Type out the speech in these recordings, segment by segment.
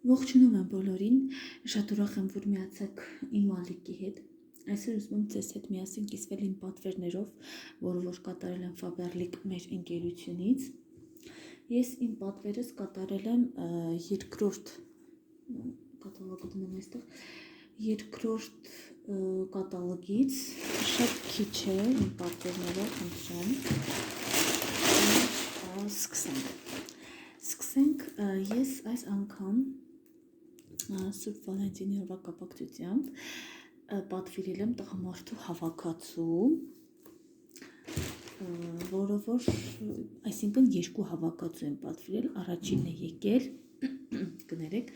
Ողջունում եմ բոլորին, շատ ուրախ եմ, որ միացաք իմ ալիքի հետ։ Այսօր ուզում եմ ձեզ հետ միասին կիսվել իմ պատվերներով, որը որ կատարել եմ Faberlic մեր ընկերությունից։ Ես իմ պատվերս կատարել եմ երկրորդ կատալոգը դնեմ այստեղ, երկրորդ կատալոգից, շատ քիչ է իմ պատվերները, խնդրեմ։ Սկսենք, ես այս անգամ Սուրբ Վալենտինի օրվա կապակցությամբ պատվիրել եմ տղամարդու հավաքածու, որը որ, այսինքն երկու հավաքածու եմ պատվիրել, առաջինն է եկել, կներեք,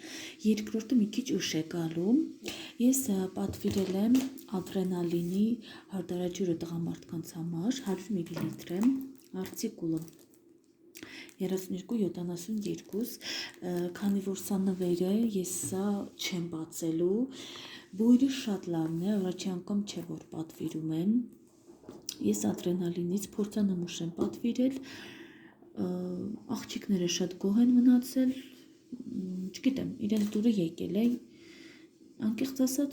երկրորդը մի քիչ ուշ է գալու, ես պատվիրել եմ ադրենալինի հարդարաջուրը տղամարդկանց համար, 100 մլ եմ, արցիկուլը 32-72, քանի որ սա նվեր է, ես սա չեմ բացելու, բույրը շատ լավն է, առաջի անգամ չէ, որ պատվիրում եմ, ես ադրենալինից փորձանմուշ եմ պատվիրել, աղջիկները շատ գոհ են մնացել, չգիտեմ, իրենց դուրը եկել է, անկեղծ ասած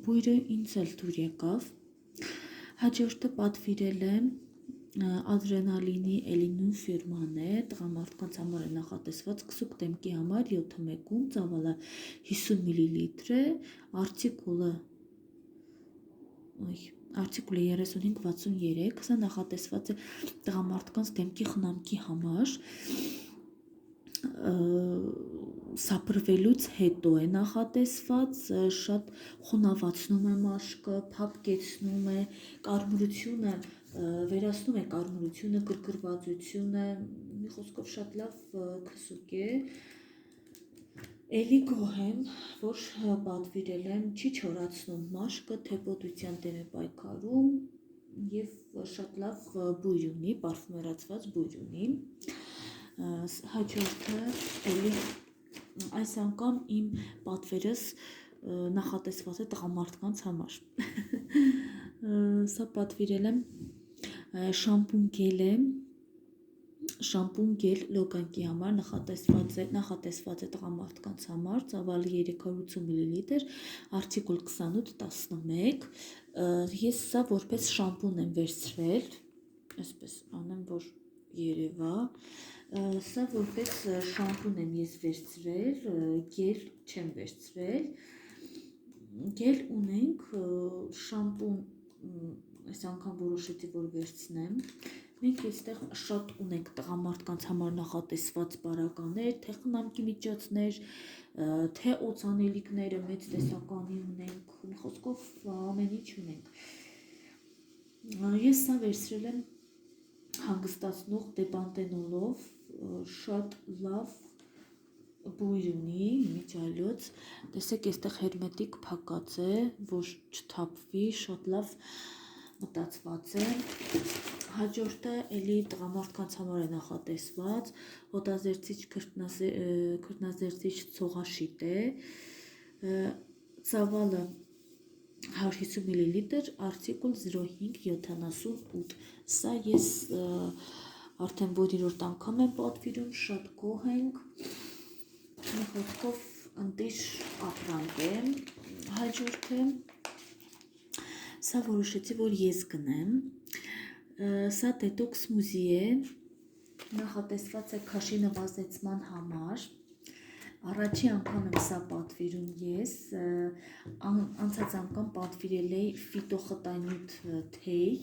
բույրը ինձ էլ դուր եկավ, հաջորդը պատվիրել եմ ադրենալինի էլինու ֆիրման է, տղամարդկանց համար է նախատեսված, քսուկ դեմքի համար 7-1-ում, ծավալը 50 մլ է, արցիկուլը 35-63, սա նախատեսված է տղամարդկանց դեմքի խնամքի համար, սափրվելուց հետո է նախատեսված, շատ խոնավացնում է մաշկը, փափկեցնում է, կարմրությունը վերացնում է կարմրությունը, գրգռվածությունը, մի խոսքով շատ լավ քսուկ է, էլի գոհ եմ, որ պատվիրել եմ, չի չորացնում մաշկը, թեպոտության դեմ է պայքարում և շատ լավ բույր ունի, պարֆումերացված բույր ունի, հաջորդը էլի այս անգամ իմ պատվերս նախատեսված է տղամարդկանց համար, սա պատվիրել եմ շամպուն գել է, շամպուն գել լոգանքի համար նախատեսված է տղամարդկանց համար, ծավալը 380 մլ, արցիկուլ 28-11, ես սա որպես շամպուն եմ վերցրել, այսպես անեմ, որ երևա, սա որպես շամպուն եմ ես վերցրել, գել չեմ վերցրել, գել ունենք, շամպուն այս անգամ որոշեցի, որ վերցնեմ, մենք այստեղ շատ ունենք տղամարդկանց համար նախատեսված պարականներ, թե խնամքի միջոցներ, թե օծանելիքները մեծ տեսականի ունենք, մի խոսքով ամեն ինչ ունենք, ես սա վերցրել եմ հանգստացնող դեպանտենոլով, շատ լավ բույր ունի, միջալյոց, տեսեք այստեղ հերմետիկ փակած է, որ չթափվի, շատ լավ մտածված է, հաջորդը էլի տղամարդկանց համար է նախատեսված, հոտազերծիչ քրտնազերծիչ ցողաշիտ է, ծավալը 150 մլ, արցիկուլ 0578, սա ես արդեն որիրորդ անգամ եմ պատվիրում, շատ գոհ ենք, մի խոսքով ընտիր ապրանք է, հաջորդը սա որոշեցի, որ ես գնեմ, սա դետոքս մուզի է, նախատեսված է քաշի նվազեցման համար, առաջի անգամ եմ սա պատվիրում ես, անցած անգամ պատվիրել էի ֆիտոխտանյութ թեյ,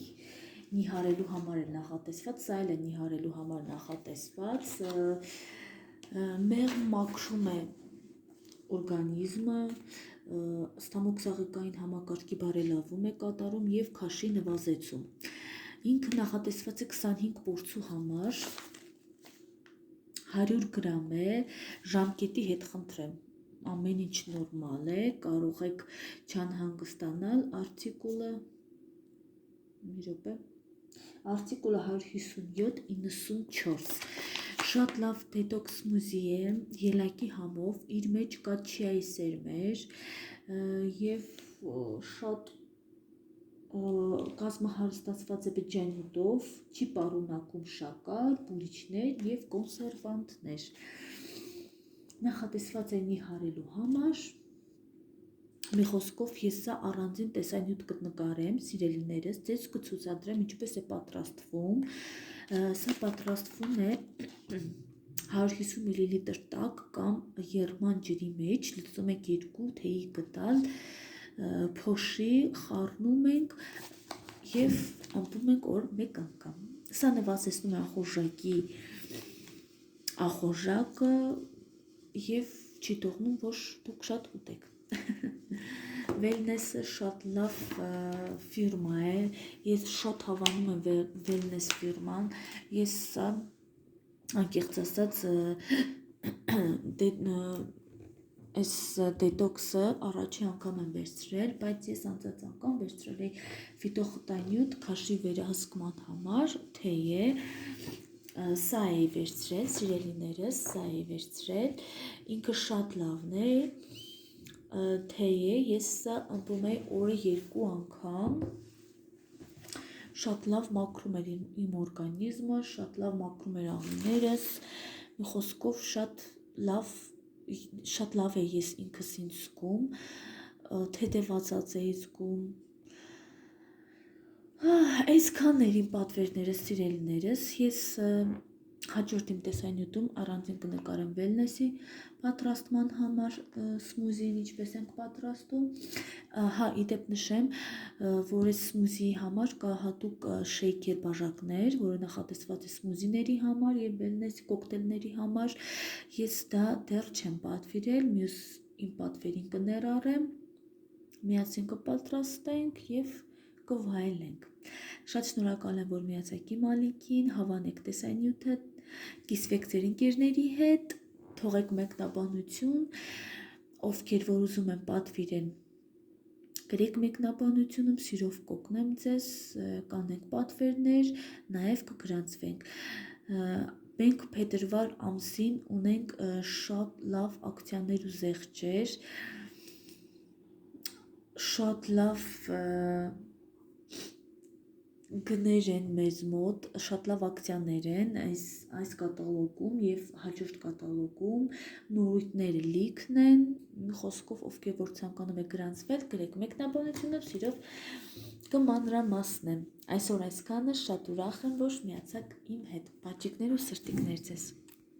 նիհարելու համար է նախատեսված, սա էլ է նիհարելու համար նախատեսված, մեղմ մաքրում է օրգանիզմը, ստամոքսաղիկային համակարգի բարելավում է կատարում և քաշի նվազեցում, ինքը նախատեսված է 25 պորցու համար, 100 գրամ է, ժամկետի հետ խնդրեմ, ամեն ինչ նորմալ է, կարող եք չանհանգստանալ, արցիկուլը 157-94, շատ լավ դետոքս մուզի է, ելակի համով, իր մեջ կա չիայի սերմեր և շատ կազմահարստացված է բջջանյութով, չի պարունակում շաքար, բուրիչներ և կոնսերվանտներ, նախատեսվածայինի հարելու համար, մի խոսքով ես սա առանձին տեսանյութ կնկարեմ, սիրելիներս, ձեզ կցուցադրեմ ինչպես է պատրաստվում, սա պատրաստվում է 150 մլ տաք կամ եռման ջրի մեջ, լցնում ենք 2 թեյի գդալ, փոշի խառնում ենք և ամպում ենք օր 1 անգամ, սա նվազեցնում է ախորժակի ախորժակը և չի թողնում, որ դուք շատ ուտեք, Wellness-ը շատ լավ ֆիրմա է, ես շատ հավանում եմ Wellness ֆիրման, ես սա անկեղծ ասած այս դետոքսը առաջի անգամ եմ վերցրել, բայց ես անցած անգամ վերցրել էի ֆիտոխտանյութ քաշի վերահսկման համար, թեյ է, սա էի վերցրել, սիրելիներս, սա էի վերցրել, ինքը շատ լավն է, թեյ է, ես սա ըմպում էի օրը 2 անգամ, շատ լավ մաքրում էր իմ օրգանիզմը, շատ լավ մաքրում էր աղիներս, մի խոսքով շատ լավ է ես ինքս ինձ զգում, թեթևացած էի զգում, այսքանն էր իմ պատվերները, սիրելիներս, ես հաջորդ իմ տեսանյութում առանձին կնկարեմ Wellness-ի պատրաստման համար, սմուզին ինչպես ենք պատրաստում, իդեպ նշեմ, որ այս սմուզիի համար կա հատուկ շեյքեր բաժակներ, որը նախատեսված է սմուզիների համար և Wellness-ի կոկտեյլների համար, ես դա դեռ չեմ պատվիրել, մյուս իմ պատվերին կներառեմ, միասին կպատրաստենք և կվայելենք, շատ շնորհակալ եմ, որ միացաք իմ ալիքին, հավանեք տեսանյութը, կիսվեք ձեր ընկերների հետ, թողեք մեկնաբանություն, ովքեր որ ուզում են պատվիրեն, գրեք մեկնաբանությունում, սիրով կօգնեմ ձեզ, կանենք պատվերներ, նաև կգրանցվենք, մենք փետրվար ամսին ունենք շատ լավ ակցիաներ ու զեղչեր, շատ լավ գներ են մեզ մոտ, շատ լավ ակցիաներ են այս կատալոգում և հաջորդ կատալոգում, նորույթները լիքն են, մի խոսքով ովքեր որ ցանկանում եք գրանցվել, գրեք մեկնաբանությունով, սիրով կմանրամասնեմ, այսօր այսքանը, շատ ուրախ եմ, որ միացաք իմ հետ, բաճիկներ ու սրտիկներ ձեզ։